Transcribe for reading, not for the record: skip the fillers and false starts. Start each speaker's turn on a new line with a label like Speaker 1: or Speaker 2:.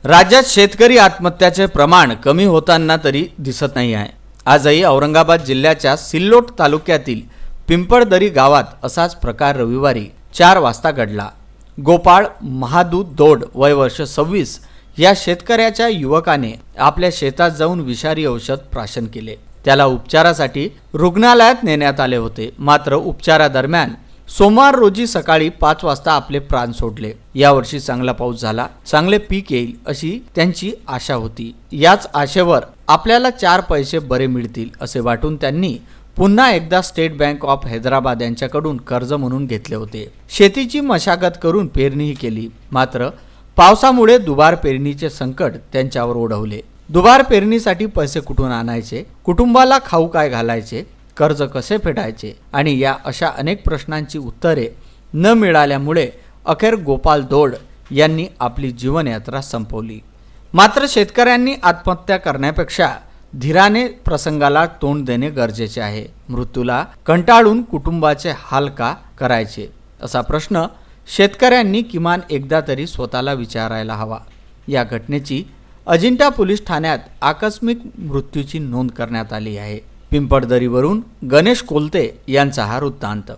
Speaker 1: राज्यात शेतकरी आत्महत्याचे प्रमाण कमी होताना तरी दिसत नाही आहे। आजही औरंगाबाद जिल्ह्याच्या सिल्लोड तालुक्यातील पिंपळदरी गावात असाच प्रकार रविवारी 4 वाजता घडला। गोपाळ महादू दोड वय वर्ष 26 या शेतकऱ्याच्या युवकाने आपल्या शेतात जाऊन विषारी औषध प्राशन केले। त्याला उपचारासाठी रुग्णालयात नेण्यात आले होते, मात्र उपचारादरम्यान सोमवार रोजी सकाळी 5 वाजता आपले प्राण सोडले। यावर्षी चांगला पाऊस झाला, चांगले पीक येईल अशी त्यांची आशा होती। याच आशेवर आपल्याला 4 पैसे बरे मिळतील असे वाटून त्यांनी पुन्हा एकदा स्टेट बँक ऑफ हैदराबाद यांच्याकडून कर्ज म्हणून घेतले होते। शेतीची मशागत करून पेरणीही केली, मात्र पावसामुळे दुबार पेरणीचे संकट त्यांच्यावर ओढवले। दुबार पेरणीसाठी पैसे कुठून आणायचे, कुटुंबाला खाऊ काय घालायचे, कर्ज कसे फेडायचे आणि या अशा अनेक प्रश्नांची उत्तरे न मिळाल्यामुळे अखेर गोपाल दोड यांनी आपली जीवनयात्रा संपवली। मात्र शेतकऱ्यांनी आत्महत्या करण्यापेक्षा धीराने प्रसंगाला तोंड देणे गरजेचे आहे। मृत्यूला कंटाळून कुटुंबाचे हाल का करायचे असा प्रश्न शेतकऱ्यांनी किमान एकदा तरी स्वतःला विचारायला हवा। या घटनेची अजिंठा पोलीस ठाण्यात आकस्मिक मृत्यूची नोंद करण्यात आली आहे। पिंपळदरीवरून गणेश कोलते यांचा हा वृत्तांत।